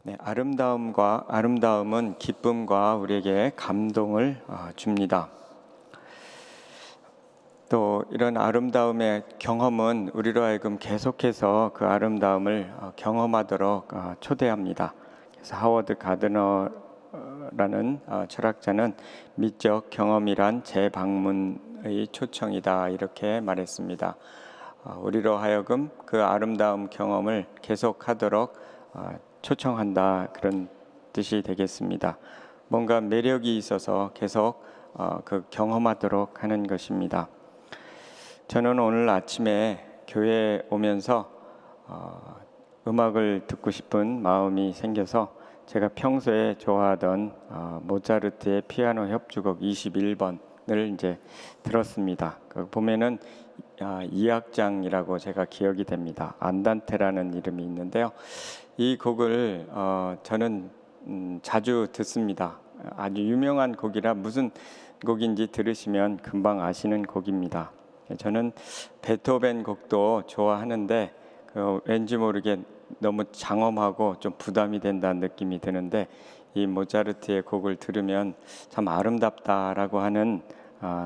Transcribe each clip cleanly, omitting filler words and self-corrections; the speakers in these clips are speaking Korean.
네, 아름다움은 기쁨과 우리에게 감동을 줍니다. 또 이런 아름다움의 경험은 우리로 하여금 계속해서 그 아름다움을 경험하도록 초대합니다. 그래서 하워드 가드너라는 철학자는 미적 경험이란 재방문의 초청이다 이렇게 말했습니다. 우리로 하여금 그 아름다움 경험을 계속하도록 초청한다 그런 뜻이 되겠습니다. 뭔가 매력이 있어서 계속 그 경험하도록 하는 것입니다. 저는 오늘 아침에 교회에 오면서 음악을 듣고 싶은 마음이 생겨서 제가 평소에 좋아하던 모차르트의 피아노 협주곡 21번을 이제 들었습니다. 보면은 2악장이라고 제가 기억이 됩니다. 안단테라는 이름이 있는데요. 이 곡을 저는 자주 듣습니다. 아주 유명한 곡이라 무슨 곡인지 들으시면 금방 아시는 곡입니다. 저는 베토벤 곡도 좋아하는데 왠지 모르게 너무 장엄하고 좀 부담이 된다는 느낌이 드는데 이 모차르트의 곡을 들으면 참 아름답다라고 하는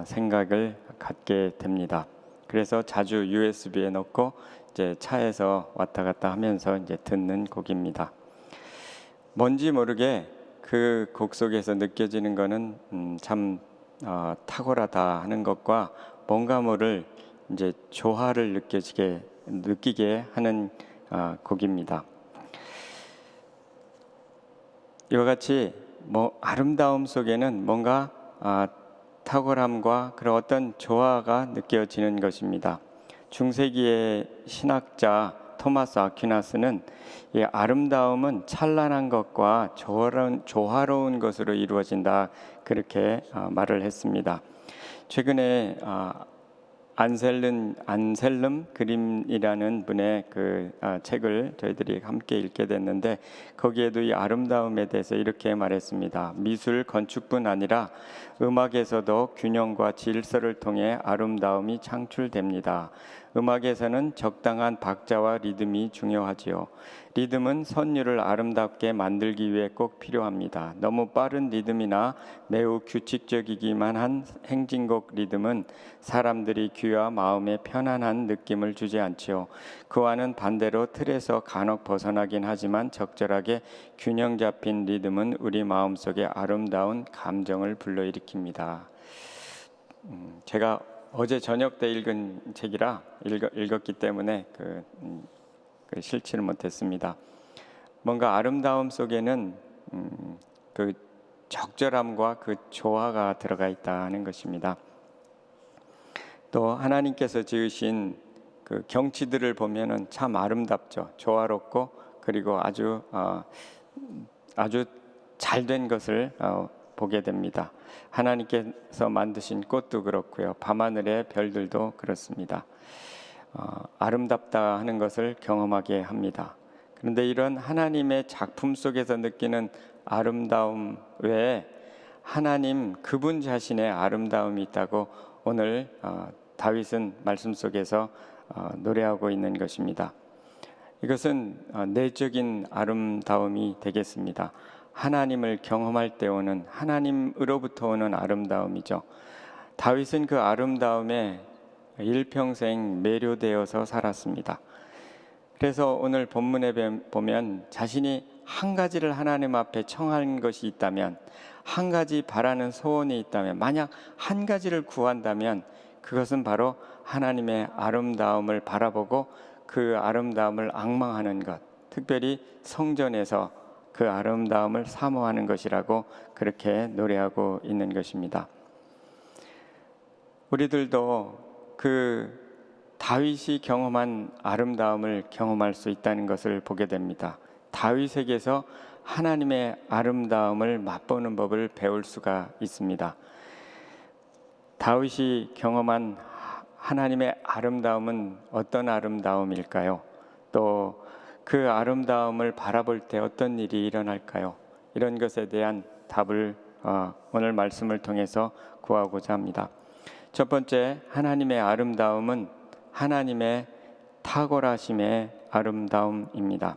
생각을 갖게 됩니다. 그래서 자주 USB에 넣고 이제 차에서 왔다 갔다 하면서 이제 듣는 곡입니다. 뭔지 모르게 그 곡 속에서 느껴지는 것은 참 탁월하다 하는 것과 뭔가 모를 이제 조화를 느끼게 하는 곡입니다. 이와 같이 아름다움 속에는 뭔가 탁월함과 그런 어떤 조화가 느껴지는 것입니다. 중세기의 신학자 토마스 아퀴나스는 이 아름다움은 찬란한 것과 조화로운 것으로 이루어진다 그렇게 말을 했습니다. 최근에 안셀름 그림이라는 분의 그 책을 저희들이 함께 읽게 됐는데 거기에도 이 아름다움에 대해서 이렇게 말했습니다. 미술, 건축뿐 아니라 음악에서도 균형과 질서를 통해 아름다움이 창출됩니다. 음악에서는 적당한 박자와 리듬이 중요하지요. 리듬은 선율을 아름답게 만들기 위해 꼭 필요합니다. 너무 빠른 리듬이나 매우 규칙적이기만 한 행진곡 리듬은 사람들이 귀와 마음에 편안한 느낌을 주지 않지요. 그와는 반대로 틀에서 간혹 벗어나긴 하지만 적절하게 균형 잡힌 리듬은 우리 마음속에 아름다운 감정을 불러일으킵니다. 제가 어제 저녁 때 읽은 책이라 읽었기 때문에 실치를 못했습니다. 뭔가 아름다움 속에는 그 적절함과 그 조화가 들어가 있다는 것입니다. 또 하나님께서 지으신 그 경치들을 보면은 참 아름답죠. 조화롭고 그리고 아주 잘된 것을 보게 됩니다. 하나님께서 만드신 꽃도 그렇고요. 밤하늘의 별들도 그렇습니다. 아름답다 하는 것을 경험하게 합니다. 그런데 이런 하나님의 작품 속에서 느끼는 아름다움 외에 하나님 그분 자신의 아름다움이 있다고 오늘 다윗은 말씀 속에서 노래하고 있는 것입니다. 이것은 내적인 아름다움이 되겠습니다. 하나님을 경험할 때 오는 하나님으로부터 오는 아름다움이죠. 다윗은 그 아름다움에 일평생 매료되어서 살았습니다. 그래서 오늘 본문에 보면 자신이 한 가지를 하나님 앞에 청한 것이 있다면, 한 가지 바라는 소원이 있다면, 만약 한 가지를 구한다면 그것은 바로 하나님의 아름다움을 바라보고 그 아름다움을 앙망하는 것, 특별히 성전에서 그 아름다움을 사모하는 것이라고 그렇게 노래하고 있는 것입니다. 우리들도 그 다윗이 경험한 아름다움을 경험할 수 있다는 것을 보게 됩니다. 다윗에게서 하나님의 아름다움을 맛보는 법을 배울 수가 있습니다. 다윗이 경험한 하나님의 아름다움은 어떤 아름다움일까요? 또 그 아름다움을 바라볼 때 어떤 일이 일어날까요? 이런 것에 대한 답을 오늘 말씀을 통해서 구하고자 합니다. 첫 번째, 하나님의 아름다움은 하나님의 탁월하심의 아름다움입니다.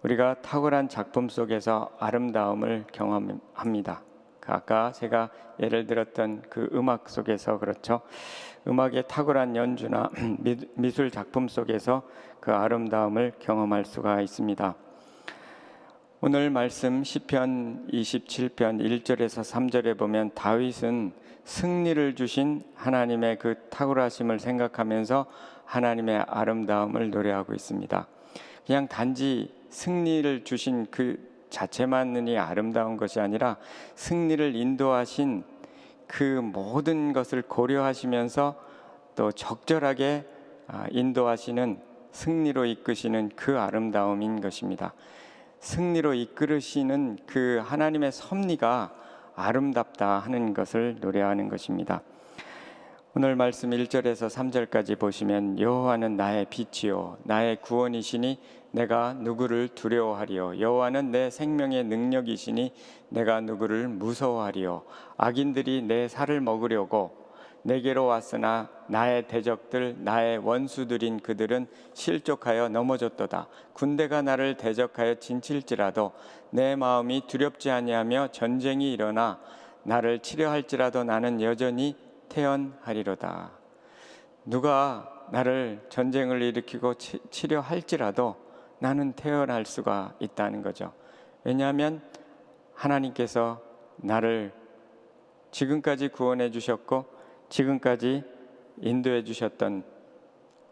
우리가 탁월한 작품 속에서 아름다움을 경험합니다. 아까 제가 예를 들었던 그 음악 속에서 그렇죠. 음악의 탁월한 연주나 미술 작품 속에서 그 아름다움을 경험할 수가 있습니다. 오늘 말씀 시편 27편 1절에서 3절에 보면 다윗은 승리를 주신 하나님의 그 탁월하심을 생각하면서 하나님의 아름다움을 노래하고 있습니다. 그냥 단지 승리를 주신 그 자체만이 아름다운 것이 아니라 승리를 인도하신 그 모든 것을 고려하시면서 또 적절하게 인도하시는, 승리로 이끄시는 그 아름다움인 것입니다. 승리로 이끌으시는 그 하나님의 섭리가 아름답다 하는 것을 노래하는 것입니다. 오늘 말씀 1절에서 3절까지 보시면 여호와는 나의 빛이요 나의 구원이시니 내가 누구를 두려워하리요. 여호와는 내 생명의 능력이시니 내가 누구를 무서워하리요. 악인들이 내 살을 먹으려고 내게로 왔으나 나의 대적들 나의 원수들인 그들은 실족하여 넘어졌도다. 군대가 나를 대적하여 진칠지라도 내 마음이 두렵지 아니하며 전쟁이 일어나 나를 치려할지라도 나는 여전히 태연하리로다. 누가 나를 전쟁을 일으키고 치려할지라도 나는 태연할 수가 있다는 거죠. 왜냐하면 하나님께서 나를 지금까지 구원해 주셨고 지금까지 인도해 주셨던,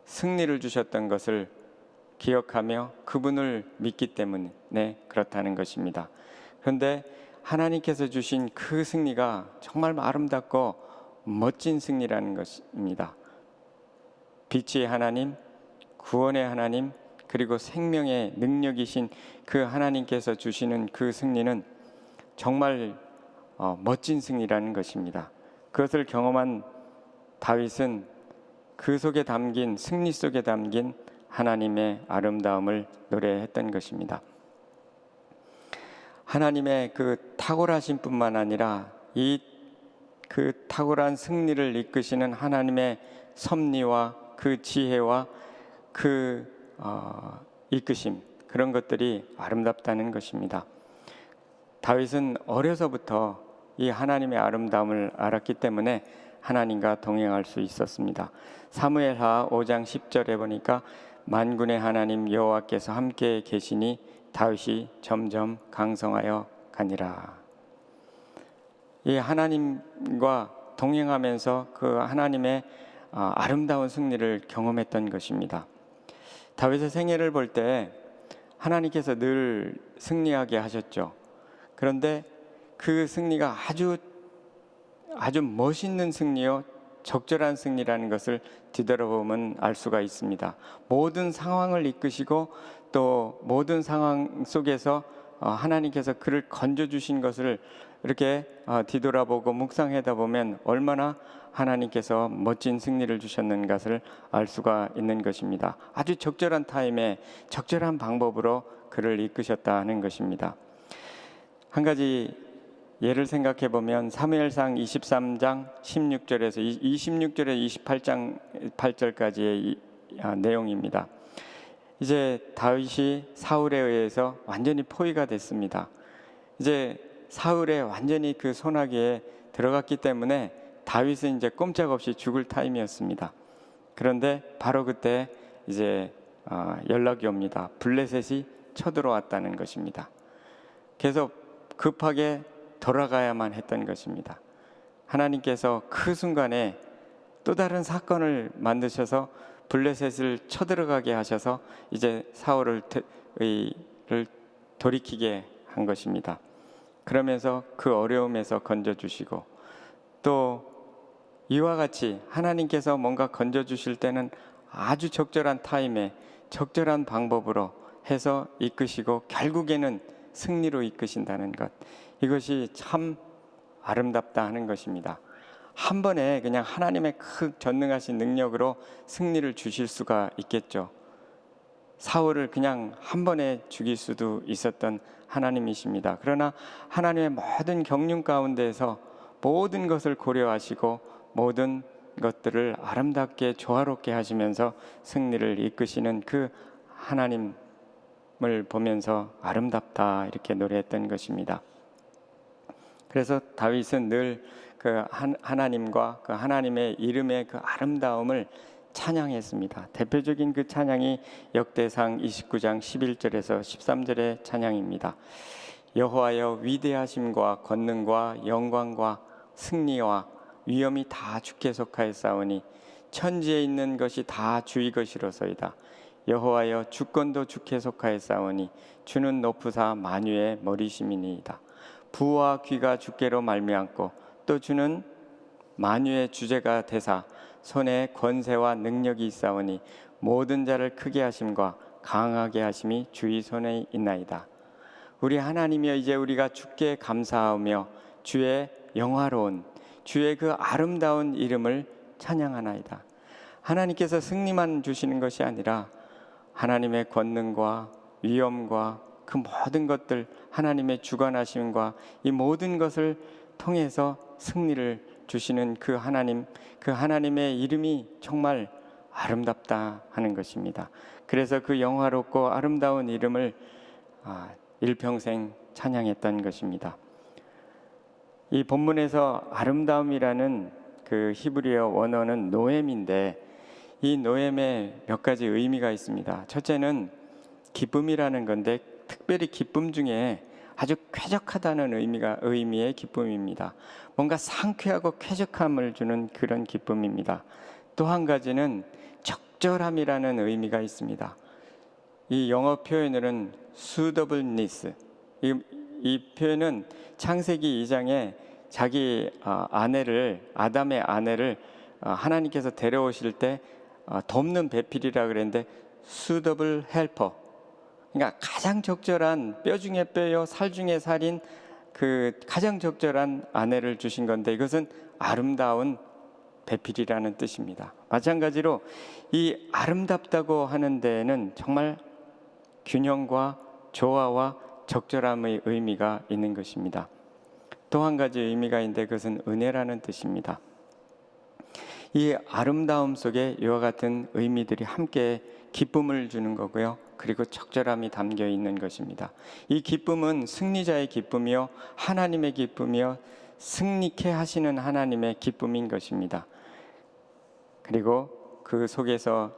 승리를 주셨던 것을 기억하며 그분을 믿기 때문에 그렇다는 것입니다. 그런데 하나님께서 주신 그 승리가 정말 아름답고 멋진 승리라는 것입니다. 빛의 하나님, 구원의 하나님, 그리고 생명의 능력이신 그 하나님께서 주시는 그 승리는 정말 멋진 승리라는 것입니다. 그것을 경험한 다윗은 그 속에 담긴, 승리 속에 담긴 하나님의 아름다움을 노래했던 것입니다. 하나님의 그 탁월하신 뿐만 아니라 그 탁월한 승리를 이끄시는 하나님의 섭리와 그 지혜와 그 이끄심, 그런 것들이 아름답다는 것입니다. 다윗은 어려서부터 이 하나님의 아름다움을 알았기 때문에 하나님과 동행할 수 있었습니다. 사무엘하 5장 10절에 보니까 만군의 하나님 여호와께서 함께 계시니 다윗이 점점 강성하여 가니라. 이 하나님과 동행하면서 그 하나님의 아름다운 승리를 경험했던 것입니다. 다윗의 생애를 볼 때 하나님께서 늘 승리하게 하셨죠. 그런데 그 승리가 아주 멋있는 승리요, 적절한 승리라는 것을 뒤돌아보면 알 수가 있습니다. 모든 상황을 이끄시고 또 모든 상황 속에서 하나님께서 그를 건져주신 것을 이렇게 뒤돌아보고 묵상하다 보면 얼마나 하나님께서 멋진 승리를 주셨는 것을 알 수가 있는 것입니다. 아주 적절한 타임에 적절한 방법으로 그를 이끄셨다는 것입니다. 한 가지 예를 생각해 보면 사무엘상 23장 16절에서 26절에 28절까지의 내용입니다. 이제 다윗이 사울에 의해서 완전히 포위가 됐습니다. 이제 사울에 완전히 그 손아귀에 들어갔기 때문에 다윗은 이제 꼼짝없이 죽을 타임이었습니다. 그런데 바로 그때 이제 연락이 옵니다. 블레셋이 쳐들어왔다는 것입니다. 그래서 급하게 돌아가야만 했던 것입니다. 하나님께서 그 순간에 또 다른 사건을 만드셔서 블레셋을 쳐들어가게 하셔서 이제 사울을 돌이키게 한 것입니다. 그러면서 그 어려움에서 건져주시고, 또 이와 같이 하나님께서 뭔가 건져주실 때는 아주 적절한 타임에 적절한 방법으로 해서 이끄시고 결국에는 승리로 이끄신다는 것, 이것이 참 아름답다 하는 것입니다. 한 번에 그냥 하나님의 그 전능하신 능력으로 승리를 주실 수가 있겠죠. 사울을 그냥 한 번에 죽일 수도 있었던 하나님이십니다. 그러나 하나님의 모든 경륜 가운데에서 모든 것을 고려하시고 모든 것들을 아름답게 조화롭게 하시면서 승리를 이끄시는 그 하나님을 보면서 아름답다 이렇게 노래했던 것입니다. 그래서 다윗은 늘 그 하나님과 그 하나님의 이름의 그 아름다움을 찬양했습니다. 대표적인 그 찬양이 역대상 29장 11절에서 13절의 찬양입니다. 여호와여 위대하심과 권능과 영광과 승리와 위엄이 다 주께 속하였사오니 천지에 있는 것이 다 주의 것이로소이다. 여호와여 주권도 주께 속하였사오니 주는 높으사 만유의 머리심이니이다. 부와 귀가 주께로 말미암고 또 주는 만유의 주제가 되사 손에 권세와 능력이 있사오니 모든 자를 크게 하심과 강하게 하심이 주의 손에 있나이다. 우리 하나님이여 이제 우리가 주께 감사하며 주의 영화로운 주의 그 아름다운 이름을 찬양하나이다. 하나님께서 승리만 주시는 것이 아니라 하나님의 권능과 위엄과 그 모든 것들 하나님의 주관하심과 이 모든 것을 통해서 승리를 주시는 그 하나님의 이름이 정말 아름답다 하는 것입니다. 그래서 그 영화롭고 아름다운 이름을 일평생 찬양했던 것입니다. 이 본문에서 아름다움이라는 그 히브리어 원어는 노엠인데 이 노엠에 몇 가지 의미가 있습니다. 첫째는 기쁨이라는 건데 특별히 기쁨 중에 아주 쾌적하다는 의미의 기쁨입니다. 뭔가 상쾌하고 쾌적함을 주는 그런 기쁨입니다. 또 한 가지는 적절함이라는 의미가 있습니다. 이 영어 표현으로는 suitableness. 이 표현은 창세기 2장에 자기 아담의 아내를 하나님께서 데려오실 때 돕는 배필이라 그랬는데 suitable helper. 그러니까 가장 적절한 뼈 중에 뼈요 살 중에 살인 그 가장 적절한 아내를 주신 건데 이것은 아름다운 배필이라는 뜻입니다. 마찬가지로 이 아름답다고 하는 데에는 정말 균형과 조화와 적절함의 의미가 있는 것입니다. 또 한 가지 의미가 있는데 그것은 은혜라는 뜻입니다. 이 아름다움 속에 이와 같은 의미들이 함께 기쁨을 주는 거고요. 그리고 적절함이 담겨 있는 것입니다. 이 기쁨은 승리자의 기쁨이요 하나님의 기쁨이요 승리케 하시는 하나님의 기쁨인 것입니다. 그리고 그 속에서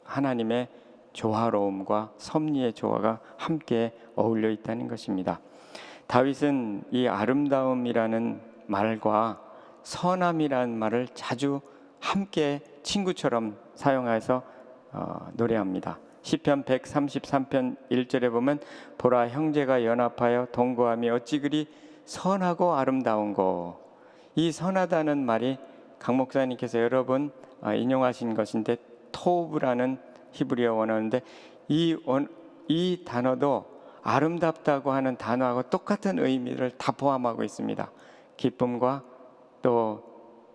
하나님의 조화로움과 섭리의 조화가 함께 어울려 있다는 것입니다. 다윗은 이 아름다움이라는 말과 선함이라는 말을 자주 함께 친구처럼 사용해서 노래합니다. 시편 133편 1절에 보면 보라 형제가 연합하여 동거함이 어찌 그리 선하고 아름다운고. 이 선하다는 말이 강 목사님께서 여러 번 인용하신 것인데 토브라는 히브리어 원어인데 이 단어도 아름답다고 하는 단어하고 똑같은 의미를 다 포함하고 있습니다. 기쁨과 또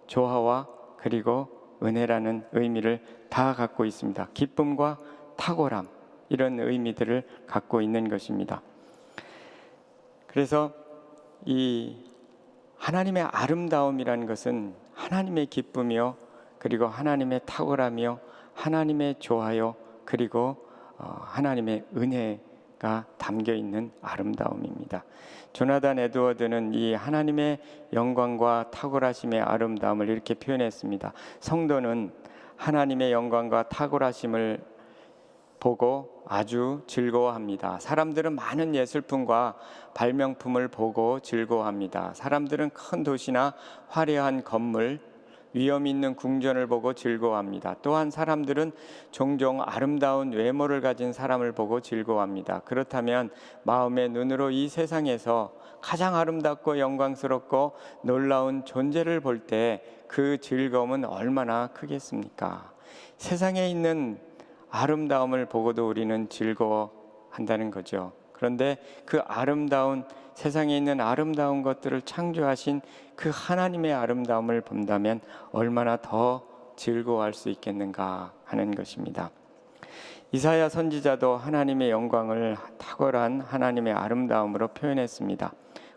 조화와 그리고 은혜라는 의미를 다 갖고 있습니다. 기쁨과 탁월함 이런 의미들을 갖고 있는 것입니다. 그래서 이 하나님의 아름다움이라는 것은 하나님의 기쁨이요 그리고 하나님의 탁월함이요 하나님의 조화요 그리고 하나님의 은혜가 담겨 있는 아름다움입니다. 조나단 에드워드는 이 하나님의 영광과 탁월하심의 아름다움을 이렇게 표현했습니다. 성도는 하나님의 영광과 탁월하심을 보고 아주 즐거워합니다. 사람들은 많은 예술품과 발명품을 보고 즐거워합니다. 사람들은 큰 도시나 화려한 건물, 위험 있는 궁전을 보고 즐거워합니다. 또한 사람들은 종종 아름다운 외모를 가진 사람을 보고 즐거워합니다. 그렇다면 마음의 눈으로 이 세상에서 가장 아름답고 영광스럽고 놀라운 존재를 볼 때 그 즐거움은 얼마나 크겠습니까? 세상에 있는 아름다움을 보고도 우리는 즐거워한다는 거죠. 그런데 그 아름다운 세상에 있는 아름다운 것들을 창조하신 그 하나님의 아름다움을 본다면 얼마나 더 즐거워할 수 있겠는가 하는 것입니다. 이사야 선지자도 하나님의 영광을 탁월한 하나님의 아름다움으로 표현했습니다.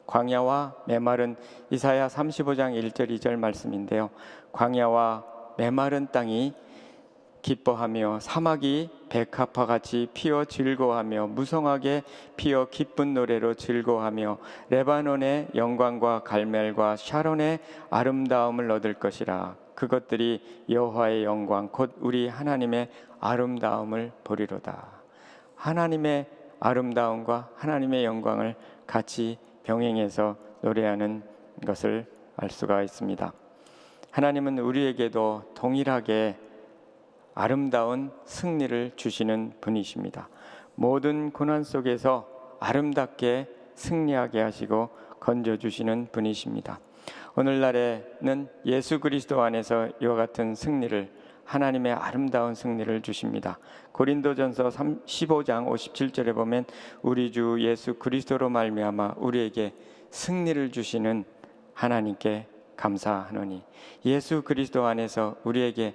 광야와 메마른 이사야 35장 1절 2절 말씀인데요. 광야와 메마른 땅이 기뻐하며 사막이 백합화 같이 피어 즐거워하며 무성하게 피어 기쁜 노래로 즐거워하며 레바논의 영광과 갈멜과 샤론의 아름다움을 얻을 것이라. 그것들이 여호와의 영광 곧 우리 하나님의 아름다움을 보리로다. 하나님의 아름다움과 하나님의 영광을 같이 병행해서 노래하는 것을 알 수가 있습니다. 하나님은 우리에게도 동일하게 아름다운 승리를 주시는 분이십니다. 모든 고난 속에서 아름답게 승리하게 하시고 건져주시는 분이십니다. 오늘날에는 예수 그리스도 안에서 이와 같은 승리를, 하나님의 아름다운 승리를 주십니다. 고린도전서 15장 57절에 보면 우리 주 예수 그리스도로 말미암아 우리에게 승리를 주시는 하나님께 감사하노니, 예수 그리스도 안에서 우리에게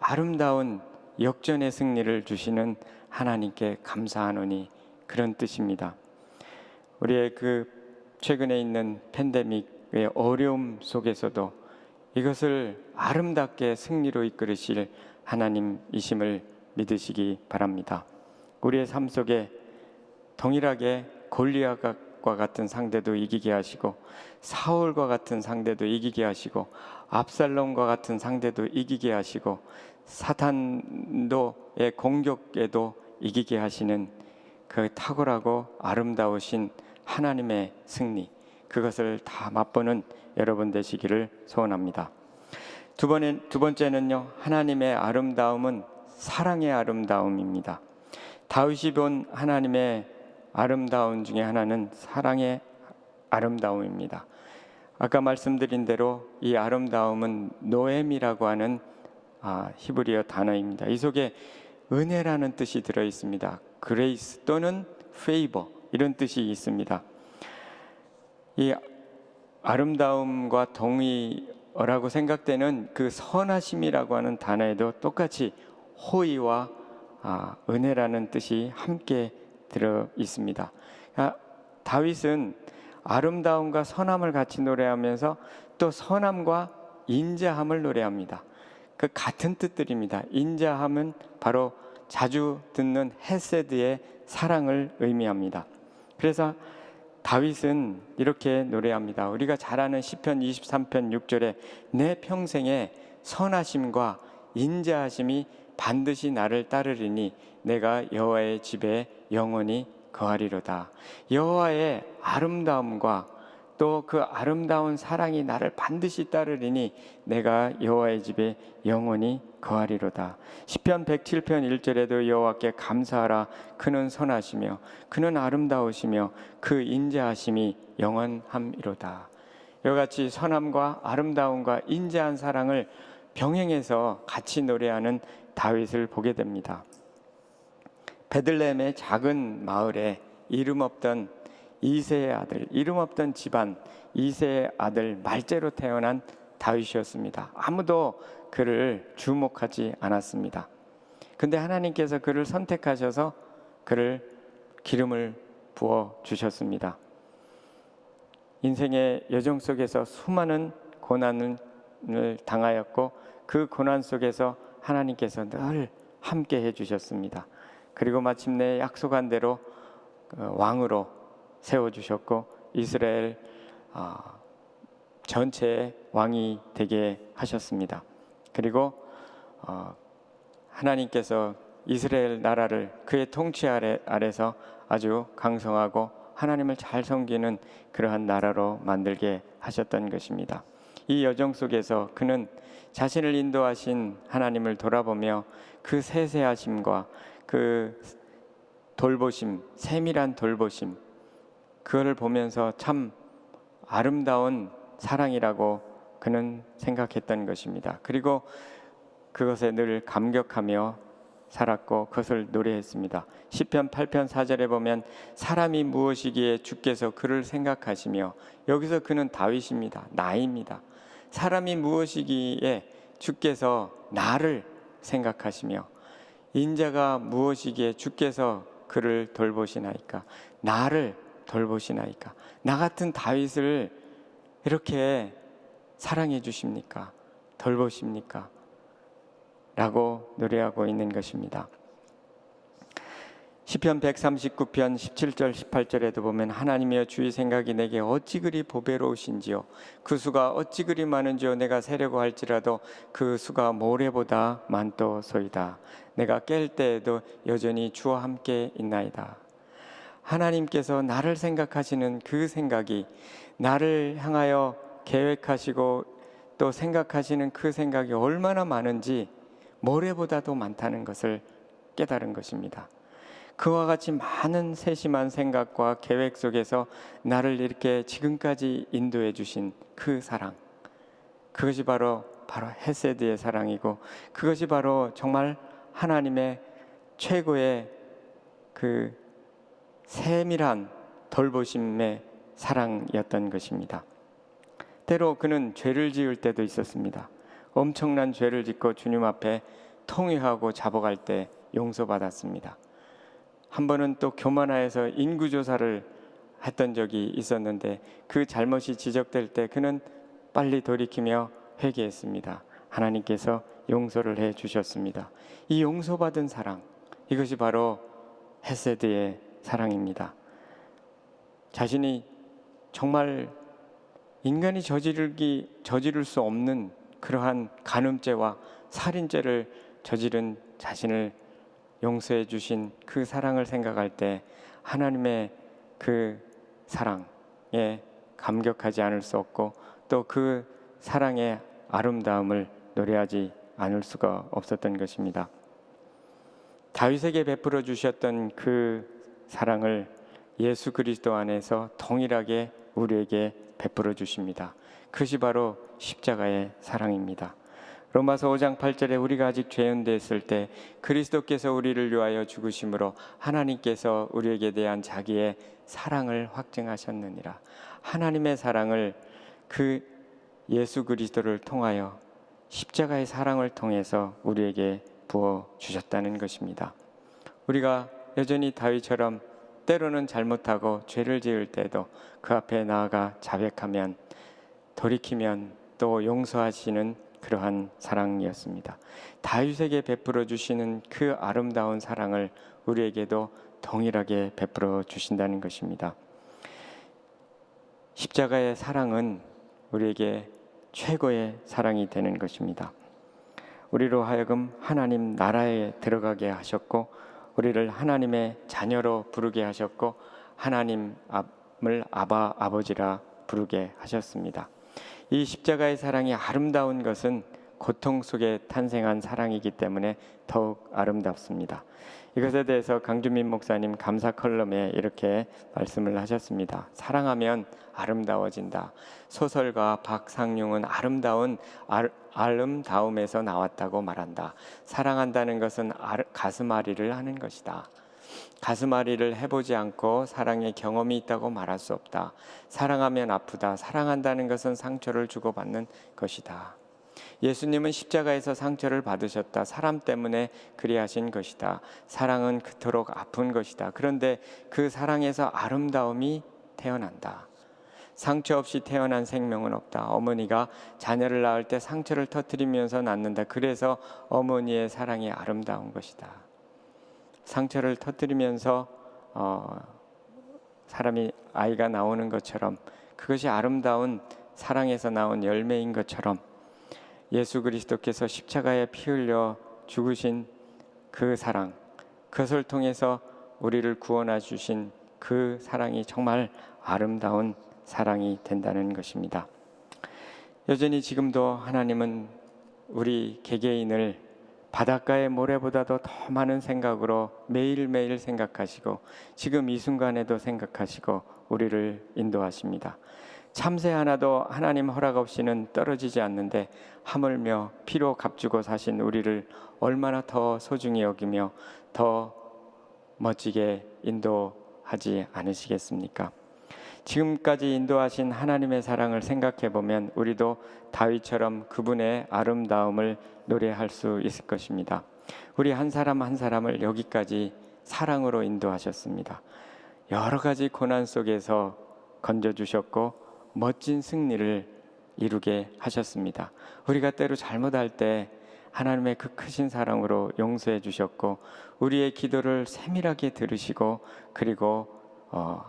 아름다운 역전의 승리를 주시는 하나님께 감사하노니, 그런 뜻입니다. 우리의 그 최근에 있는 팬데믹의 어려움 속에서도 이것을 아름답게 승리로 이끌으실 하나님이심을 믿으시기 바랍니다. 우리의 삶 속에 동일하게 골리앗과 같은 상대도 이기게 하시고, 사울과 같은 상대도 이기게 하시고, 압살롬과 같은 상대도 이기게 하시고, 사탄도의 공격에도 이기게 하시는 그 탁월하고 아름다우신 하나님의 승리, 그것을 다 맛보는 여러분 되시기를 소원합니다. 두 번째는요, 하나님의 아름다움은 사랑의 아름다움입니다. 다윗이 본 하나님의 아름다움 중에 하나는 사랑의 아름다움입니다. 아까 말씀드린 대로 이 아름다움은 노엠이라고 하는 히브리어 단어입니다. 이 속에 은혜라는 뜻이 들어 있습니다. 그레이스 또는 페이버, 이런 뜻이 있습니다. 이 아름다움과 동의어라고 생각되는 그 선하심이라고 하는 단어에도 똑같이 호의와 은혜라는 뜻이 함께 들어 있습니다. 다윗은 아름다움과 선함을 같이 노래하면서 또 선함과 인자함을 노래합니다. 그 같은 뜻들입니다. 인자함은 바로 자주 듣는 헤세드의 사랑을 의미합니다. 그래서 다윗은 이렇게 노래합니다. 우리가 잘 아는 시편 23편 6절에 내 평생에 선하심과 인자하심이 반드시 나를 따르리니 내가 여호와의 집에 영원히 거하리로다. 여호와의 아름다움과 또 그 아름다운 사랑이 나를 반드시 따르리니 내가 여호와의 집에 영원히 거하리로다. 시편 107편 1절에도 여호와께 감사하라. 그는 선하시며 그는 아름다우시며 그 인자하심이 영원함이로다. 이와 같이 선함과 아름다움과 인자한 사랑을 병행해서 같이 노래하는 다윗을 보게 됩니다. 베들레헴의 작은 마을에 이름 없던 이새의 아들, 이름 없던 집안 이새의 아들 말제로 태어난 다윗이었습니다. 아무도 그를 주목하지 않았습니다. 근데 하나님께서 그를 선택하셔서 그를 기름을 부어 주셨습니다. 인생의 여정 속에서 수많은 고난을 당하였고 그 고난 속에서 하나님께서 늘 함께 해주셨습니다. 그리고 마침내 약속한 대로 왕으로 세워주셨고 이스라엘 전체의 왕이 되게 하셨습니다. 그리고 하나님께서 이스라엘 나라를 그의 통치 아래서 아주 강성하고 하나님을 잘 섬기는 그러한 나라로 만들게 하셨던 것입니다. 이 여정 속에서 그는 자신을 인도하신 하나님을 돌아보며 그 세세하심과 그 돌보심, 세밀한 돌보심, 그거를 보면서 참 아름다운 사랑이라고 그는 생각했던 것입니다. 그리고 그것에 늘 감격하며 살았고 그것을 노래했습니다. 시편 8편 4절에 보면 사람이 무엇이기에 주께서 그를 생각하시며, 여기서 그는 다윗입니다. 나입니다. 사람이 무엇이기에 주께서 나를 생각하시며, 인자가 무엇이기에 주께서 그를 돌보시나이까, 나를 돌보시나이까. 나 같은 다윗을 이렇게 사랑해 주십니까? 돌보십니까? 라고 노래하고 있는 것입니다. 시편 139편 17절 18절에도 보면 하나님이여 주의 생각이 내게 어찌 그리 보배로우신지요 그 수가 어찌 그리 많은지요 내가 세려고 할지라도 그 수가 모래보다 많도소이다. 내가 깰 때에도 여전히 주와 함께 있나이다. 하나님께서 나를 생각하시는 그 생각이, 나를 향하여 계획하시고 또 생각하시는 그 생각이 얼마나 많은지 모래보다도 많다는 것을 깨달은 것입니다. 그와 같이 많은 세심한 생각과 계획 속에서 나를 이렇게 지금까지 인도해 주신 그 사랑, 그것이 바로 헤세드의 사랑이고, 그것이 바로 정말 하나님의 최고의 그 세밀한 돌보심의 사랑이었던 것입니다. 때로 그는 죄를 지을 때도 있었습니다. 엄청난 죄를 짓고 주님 앞에 통회하고 잡아갈 때 용서받았습니다. 한 번은 또 교만하여서 인구조사를 했던 적이 있었는데 그 잘못이 지적될 때 그는 빨리 돌이키며 회개했습니다. 하나님께서 용서를 해 주셨습니다. 이 용서받은 사랑, 이것이 바로 헤세드의 사랑입니다. 자신이 정말 인간이 저지를 수 없는 그러한 간음죄와 살인죄를 저지른 자신을 용서해 주신 그 사랑을 생각할 때 하나님의 그 사랑에 감격하지 않을 수 없고 또 그 사랑의 아름다움을 노래하지 않을 수가 없었던 것입니다. 다윗에게 베풀어 주셨던 그 사랑을 예수 그리스도 안에서 동일하게 우리에게 베풀어 주십니다. 그것이 바로 십자가의 사랑입니다. 로마서 5장 8절에 우리가 아직 죄인되었을 때 그리스도께서 우리를 위하여 죽으심으로 하나님께서 우리에게 대한 자기의 사랑을 확증하셨느니라. 하나님의 사랑을 그 예수 그리스도를 통하여 십자가의 사랑을 통해서 우리에게 부어주셨다는 것입니다. 우리가 여전히 다윗처럼 때로는 잘못하고 죄를 지을 때도 그 앞에 나아가 자백하면, 돌이키면 또 용서하시는 그러한 사랑이었습니다. 다윗에게 베풀어 주시는 그 아름다운 사랑을 우리에게도 동일하게 베풀어 주신다는 것입니다. 십자가의 사랑은 우리에게 최고의 사랑이 되는 것입니다. 우리로 하여금 하나님 나라에 들어가게 하셨고 우리를 하나님의 자녀로 부르게 하셨고 하나님을 아바 아버지라 부르게 하셨습니다. 이 십자가의 사랑이 아름다운 것은 고통 속에 탄생한 사랑이기 때문에 더욱 아름답습니다. 이것에 대해서 강주민 목사님 감사 컬럼에 이렇게 말씀을 하셨습니다. 사랑하면 아름다워진다. 소설가 박상용은 아름다운 아름다움에서 나왔다고 말한다. 사랑한다는 것은 가슴앓이를 하는 것이다. 가슴앓이를 해보지 않고 사랑의 경험이 있다고 말할 수 없다. 사랑하면 아프다. 사랑한다는 것은 상처를 주고받는 것이다. 예수님은 십자가에서 상처를 받으셨다. 사람 때문에 그리하신 것이다. 사랑은 그토록 아픈 것이다. 그런데 그 사랑에서 아름다움이 태어난다. 상처 없이 태어난 생명은 없다. 어머니가 자녀를 낳을 때 상처를 터뜨리면서 낳는다. 그래서 어머니의 사랑이 아름다운 것이다. 상처를 터뜨리면서 사람이 아이가 나오는 것처럼 그것이 아름다운 사랑에서 나온 열매인 것처럼 예수 그리스도께서 십자가에 피 흘려 죽으신 그 사랑, 그것을 통해서 우리를 구원해 주신 그 사랑이 정말 아름다운 사랑이 된다는 것입니다. 여전히 지금도 하나님은 우리 개개인을 바닷가의 모래보다도 더 많은 생각으로 매일매일 생각하시고 지금 이 순간에도 생각하시고 우리를 인도하십니다. 참새 하나도 하나님 허락 없이는 떨어지지 않는데 하물며 피로 값주고 사신 우리를 얼마나 더 소중히 여기며 더 멋지게 인도하지 않으시겠습니까? 지금까지 인도하신 하나님의 사랑을 생각해 보면 우리도 다윗처럼 그분의 아름다움을 노래할 수 있을 것입니다. 우리 한 사람 한 사람을 여기까지 사랑으로 인도하셨습니다. 여러 가지 고난 속에서 건져주셨고 멋진 승리를 이루게 하셨습니다. 우리가 때로 잘못할 때 하나님의 그 크신 사랑으로 용서해 주셨고 우리의 기도를 세밀하게 들으시고 그리고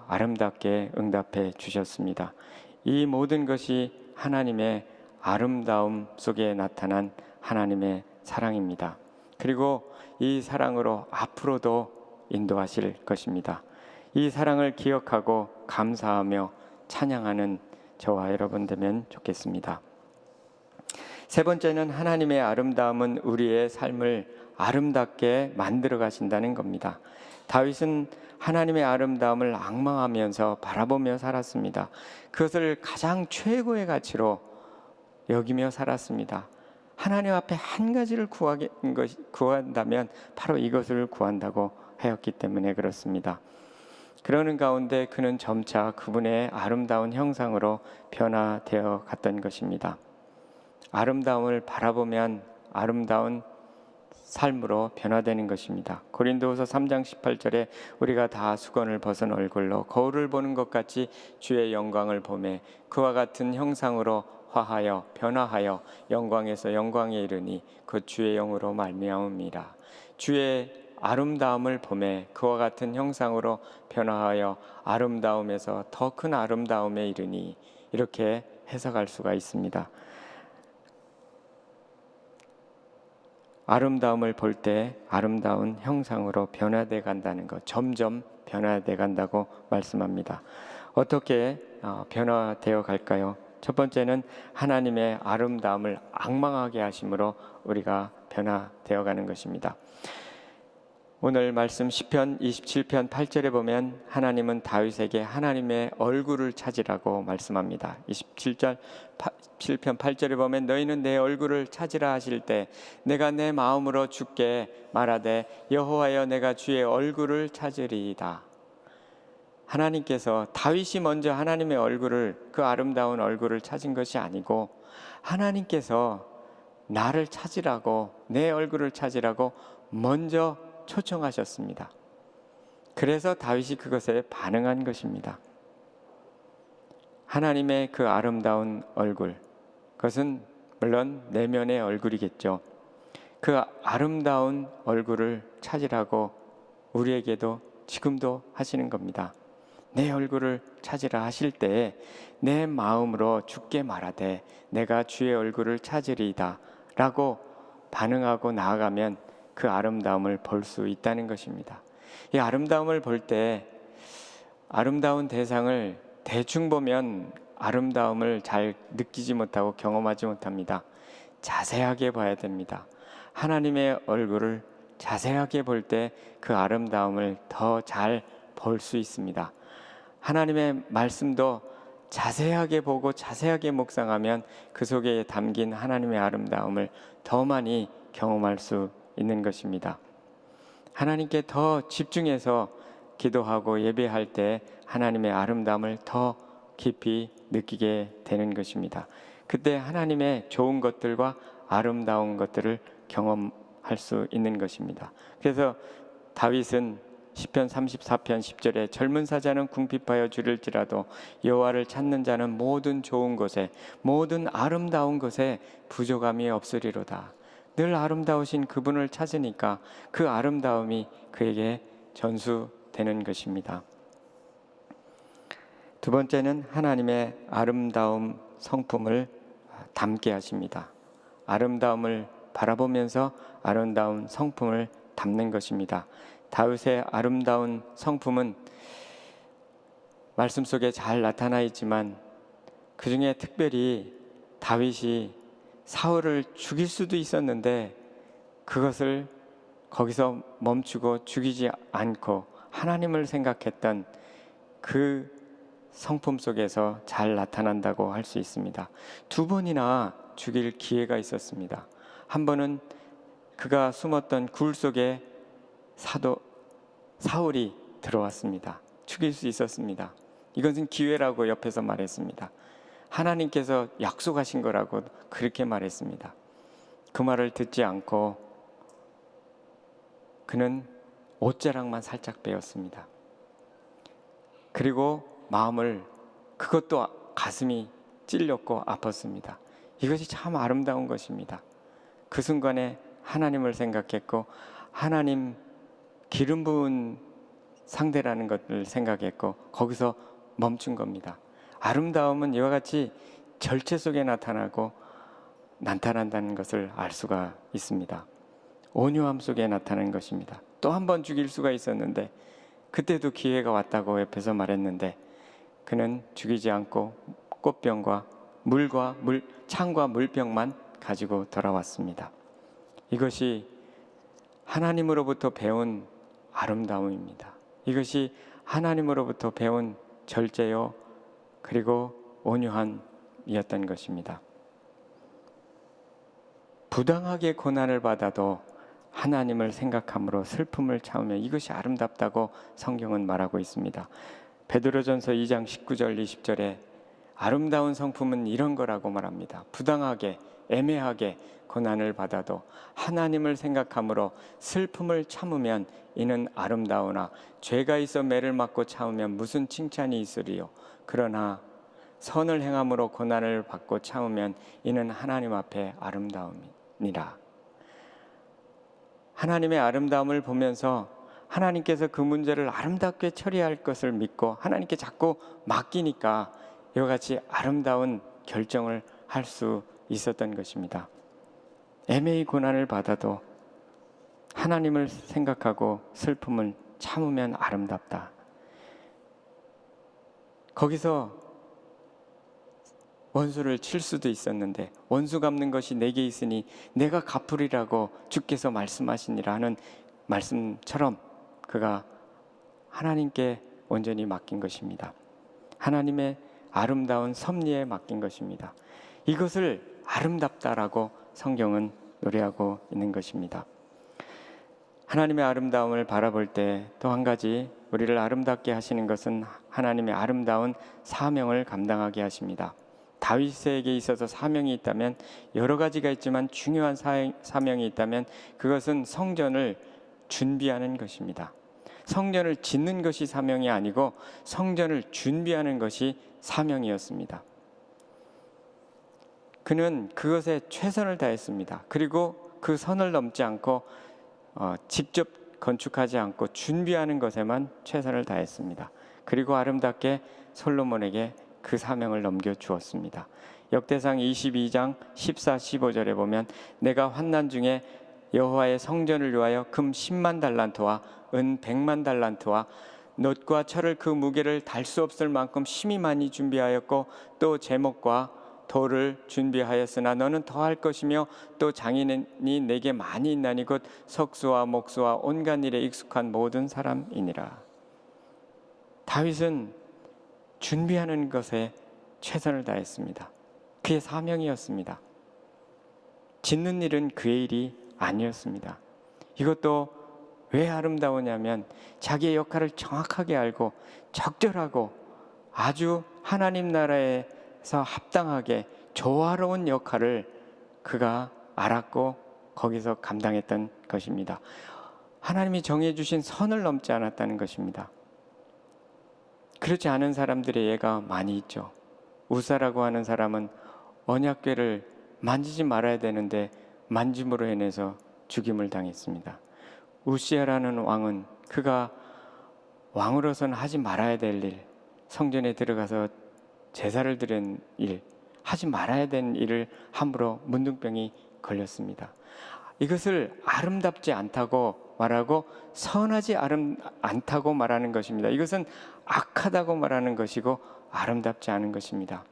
아름답게 응답해 주셨습니다. 이 모든 것이 하나님의 아름다움 속에 나타난 하나님의 사랑입니다. 그리고 이 사랑으로 앞으로도 인도하실 것입니다. 이 사랑을 기억하고 감사하며 찬양하는 저와 여러분 되면 좋겠습니다. 세 번째는 하나님의 아름다움은 우리의 삶을 아름답게 만들어 가신다는 겁니다. 다윗은 하나님의 아름다움을 앙망하면서 바라보며 살았습니다. 그것을 가장 최고의 가치로 여기며 살았습니다. 하나님 앞에 한 가지를 구한다면 바로 이것을 구한다고 하였기 때문에 그렇습니다. 그러는 가운데 그는 점차 그분의 아름다운 형상으로 변화되어 갔던 것입니다. 아름다움을 바라보면 아름다운 삶으로 변화되는 것입니다. 고린도후서 3장 18절에 우리가 다 수건을 벗은 얼굴로 거울을 보는 것 같이 주의 영광을 보매 그와 같은 형상으로 화하여 변화하여 영광에서 영광에 이르니 그 주의 영으로 말미암음이라. 주의 아름다움을 보매 그와 같은 형상으로 변화하여 아름다움에서 더 큰 아름다움에 이르니, 이렇게 해석할 수가 있습니다. 아름다움을 볼 때 아름다운 형상으로 변화돼 간다는 것, 점점 변화돼 간다고 말씀합니다. 어떻게 변화되어 갈까요? 첫 번째는 하나님의 아름다움을 앙망하게 하심으로 우리가 변화되어 가는 것입니다. 오늘 말씀 시편 27편 8절에 보면 하나님은 다윗에게 하나님의 얼굴을 찾으라고 말씀합니다. 27편 8절에 보면 너희는 내 얼굴을 찾으라 하실 때 내가 내 마음으로 주께 말하되 여호와여 내가 주의 얼굴을 찾으리이다. 하나님께서 다윗이 먼저 하나님의 얼굴을, 그 아름다운 얼굴을 찾은 것이 아니고 하나님께서 나를 찾으라고, 내 얼굴을 찾으라고 먼저 초청하셨습니다. 그래서 다윗이 그것에 반응한 것입니다. 하나님의 그 아름다운 얼굴, 그것은 물론 내면의 얼굴이겠죠. 그 아름다운 얼굴을 찾으라고 우리에게도 지금도 하시는 겁니다. 내 얼굴을 찾으라 하실 때에 내 마음으로 주께 말하되 내가 주의 얼굴을 찾으리이다 라고 반응하고 나아가면 그 아름다움을 볼 수 있다는 것입니다. 이 아름다움을 볼 때 아름다운 대상을 대충 보면 아름다움을 잘 느끼지 못하고 경험하지 못합니다. 자세하게 봐야 됩니다. 하나님의 얼굴을 자세하게 볼 때 그 아름다움을 더 잘 볼 수 있습니다. 하나님의 말씀도 자세하게 보고 자세하게 묵상하면 그 속에 담긴 하나님의 아름다움을 더 많이 경험할 수 있는 것입니다. 하나님께 더 집중해서 기도하고 예배할 때 하나님의 아름다움을 더 깊이 느끼게 되는 것입니다. 그때 하나님의 좋은 것들과 아름다운 것들을 경험할 수 있는 것입니다. 그래서 다윗은 시편 34편 10절에 젊은 사자는 궁핍하여 줄일지라도 여호와를 찾는 자는 모든 좋은 것에, 모든 아름다운 것에 부족함이 없으리로다. 늘 아름다우신 그분을 찾으니까 그 아름다움이 그에게 전수되는 것입니다. 두 번째는 하나님의 아름다움 성품을 담게 하십니다. 아름다움을 바라보면서 아름다운 성품을 담는 것입니다. 다윗의 아름다운 성품은 말씀 속에 잘 나타나 있지만 그 중에 특별히 다윗이 사울을 죽일 수도 있었는데 그것을 거기서 멈추고 죽이지 않고 하나님을 생각했던 그 성품 속에서 잘 나타난다고 할 수 있습니다. 두 번이나 죽일 기회가 있었습니다. 한 번은 그가 숨었던 굴 속에 사울이 들어왔습니다. 죽일 수 있었습니다. 이것은 기회라고 옆에서 말했습니다. 하나님께서 약속하신 거라고 그렇게 말했습니다. 그 말을 듣지 않고 그는 옷자락만 살짝 베었습니다. 그리고 마음을, 그것도 가슴이 찔렸고 아팠습니다. 이것이 참 아름다운 것입니다. 그 순간에 하나님을 생각했고 하나님 기름 부은 상대라는 것을 생각했고 거기서 멈춘 겁니다. 아름다움은 이와 같이 절체 속에 나타난다는 것을 알 수가 있습니다. 온유함 속에 나타나는 것입니다. 또 한 번 죽일 수가 있었는데 그때도 기회가 왔다고 옆에서 말했는데 그는 죽이지 않고 꽃병과 창과 물병만 가지고 돌아왔습니다. 이것이 하나님으로부터 배운 아름다움입니다. 이것이 하나님으로부터 배운 절제요 그리고 온유함이었던 것입니다. 부당하게 고난을 받아도 하나님을 생각함으로 슬픔을 참으며 이것이 아름답다고 성경은 말하고 있습니다. 베드로전서 2장 19절 20절에 아름다운 성품은 이런 거라고 말합니다. 부당하게 애매하게 고난을 받아도 하나님을 생각함으로 슬픔을 참으면 이는 아름다우나 죄가 있어 매를 맞고 참으면 무슨 칭찬이 있으리요. 그러나 선을 행함으로 고난을 받고 참으면 이는 하나님 앞에 아름다움이니라. 하나님의 아름다움을 보면서 하나님께서 그 문제를 아름답게 처리할 것을 믿고 하나님께 자꾸 맡기니까 이와 같이 아름다운 결정을 할 수 있었던 것입니다. 애매히 고난을 받아도 하나님을 생각하고 슬픔을 참으면 아름답다. 거기서 원수를 칠 수도 있었는데 원수 갚는 것이 내게 있으니 내가 갚으리라고 주께서 말씀하시니라 하는 말씀처럼 그가 하나님께 온전히 맡긴 것입니다. 하나님의 아름다운 섭리에 맡긴 것입니다. 이것을 아름답다라고 성경은 노래하고 있는 것입니다. 하나님의 아름다움을 바라볼 때 또 한 가지 우리를 아름답게 하시는 것은 하나님의 아름다운 사명을 감당하게 하십니다. 다윗에게 있어서 사명이 있다면 여러 가지가 있지만 중요한 사명이 있다면 그것은 성전을 준비하는 것입니다. 성전을 짓는 것이 사명이 아니고 성전을 준비하는 것이 사명이었습니다. 그는 그것에 최선을 다했습니다. 그리고 그 선을 넘지 않고 직접 건축하지 않고 준비하는 것에만 최선을 다했습니다. 그리고 아름답게 솔로몬에게 그 사명을 넘겨주었습니다. 역대상 22장 14, 15절에 보면 내가 환난 중에 여호와의 성전을 위하여 금 10만 달란트와 은 100만 달란트와 놋과 철을 그 무게를 달 수 없을 만큼 심히 많이 준비하였고 또 제목과 돌을 준비하였으나 너는 더할 것이며 또 장인이 내게 많이 있나니 곧 석수와 목수와 온갖 일에 익숙한 모든 사람이니라. 다윗은 준비하는 것에 최선을 다했습니다. 그의 사명이었습니다. 짓는 일은 그의 일이 아니었습니다. 이것도 왜 아름다우냐면 자기의 역할을 정확하게 알고 적절하고 아주 하나님 나라에서 합당하게 조화로운 역할을 그가 알았고 거기서 감당했던 것입니다. 하나님이 정해주신 선을 넘지 않았다는 것입니다. 그렇지 않은 사람들의 예가 많이 있죠. 우사라고 하는 사람은 언약궤를 만지지 말아야 되는데 만짐으로 인해서 죽임을 당했습니다. 우시아라는 왕은 그가 왕으로서는 하지 말아야 될 일, 성전에 들어가서 제사를 드리는 일, 하지 말아야 되는 일을 함부로 문둥병이 걸렸습니다. 이것을 아름답지 않다고 말하고 선하지 않다고 말하는 것입니다. 이것은 악하다고 말하는 것이고 아름답지 않은 것입니다.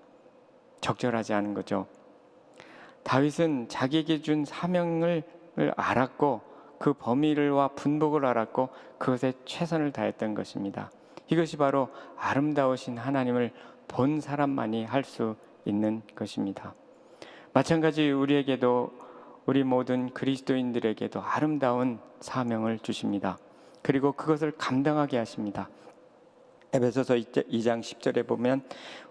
적절하지 않은 거죠. 다윗은 자기에게 준 사명을 알았고 그 범위와 분복을 알았고 그것에 최선을 다했던 것입니다. 이것이 바로 아름다우신 하나님을 본 사람만이 할 수 있는 것입니다. 마찬가지 우리에게도 우리 모든 그리스도인들에게도 아름다운 사명을 주십니다. 그리고 그것을 감당하게 하십니다. 에베소서 2장 10절에 보면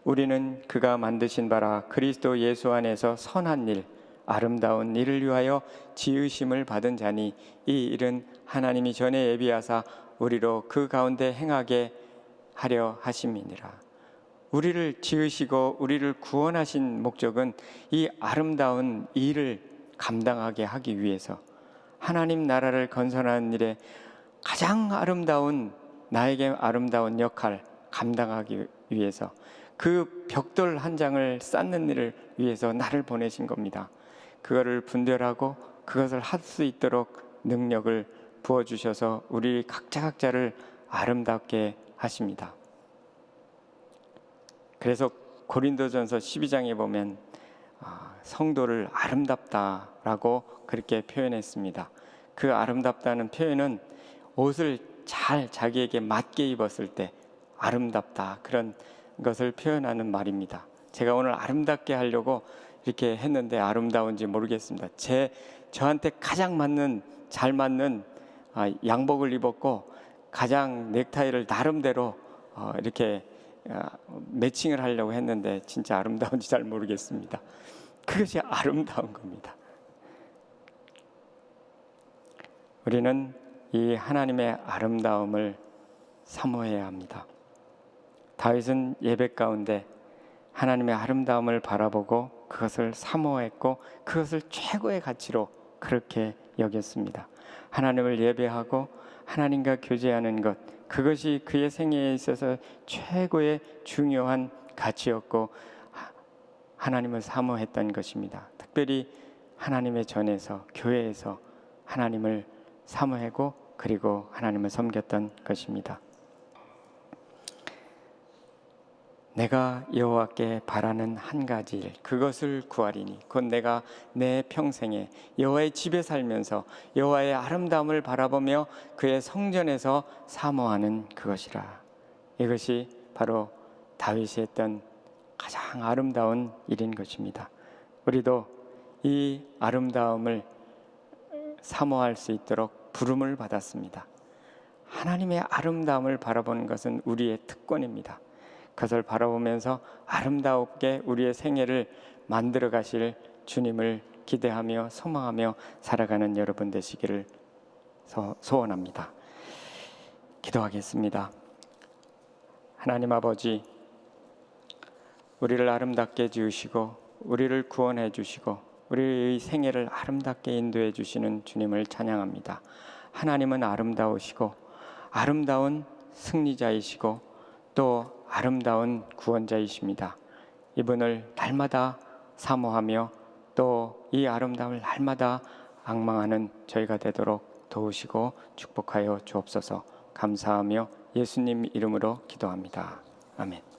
우리는 그가 만드신 바라 그리스도 예수 안에서 선한 일, 아름다운 일을 위하여 지으심을 받은 자니 이 일은 하나님이 전에 예비하사 우리로 그 가운데 행하게 하려 하심이니라. 우리를 지으시고 우리를 구원하신 목적은 이 아름다운 일을 감당하게 하기 위해서, 하나님 나라를 건설하는 일에 가장 아름다운, 나에게 아름다운 역할 감당하기 위해서, 그 벽돌 한 장을 쌓는 일을 위해서 나를 보내신 겁니다. 그거를 분별하고 그것을 할 수 있도록 능력을 부어주셔서 우리 각자를 아름답게 하십니다. 그래서 고린도전서 12장에 보면 성도를 아름답다라고 그렇게 표현했습니다. 그 아름답다는 표현은 옷을 잘 자기에게 맞게 입었을 때 아름답다, 그런 것을 표현하는 말입니다. 제가 오늘 아름답게 하려고 이렇게 했는데 아름다운지 모르겠습니다. 저한테 가장 잘 맞는 양복을 입었고, 가장 넥타이를 나름대로 이렇게 매칭을 하려고 했는데 진짜 아름다운지 잘 모르겠습니다. 그것이 아름다운 겁니다. 우리는 이 하나님의 아름다움을 사모해야 합니다. 다윗은 예배 가운데 하나님의 아름다움을 바라보고 그것을 사모했고 그것을 최고의 가치로 그렇게 여겼습니다. 하나님을 예배하고 하나님과 교제하는 것, 그것이 그의 생애에 있어서 최고의 중요한 가치였고 하나님을 사모했던 것입니다. 특별히 하나님의 전에서, 교회에서 하나님을 사모하고 그리고 하나님을 섬겼던 것입니다. 내가 여호와께 바라는 한 가지 일, 그것을 구하리니 곧 내가 내 평생에 여호와의 집에 살면서 여호와의 아름다움을 바라보며 그의 성전에서 사모하는 그것이라. 이것이 바로 다윗이 했던 가장 아름다운 일인 것입니다. 우리도 이 아름다움을 사모할 수 있도록 부름을 받았습니다. 하나님의 아름다움을 바라보는 것은 우리의 특권입니다. 그것을 바라보면서 아름답게 우리의 생애를 만들어 가실 주님을 기대하며 소망하며 살아가는 여러분 되시기를 소원합니다. 기도하겠습니다. 하나님 아버지, 우리를 아름답게 지으시고 우리를 구원해 주시고 우리의 생애를 아름답게 인도해 주시는 주님을 찬양합니다. 하나님은 아름다우시고 아름다운 승리자이시고 또 아름다운 구원자이십니다. 이분을 날마다 사모하며 또 이 아름다움을 날마다 앙망하는 저희가 되도록 도우시고 축복하여 주옵소서. 감사하며 예수님 이름으로 기도합니다. 아멘.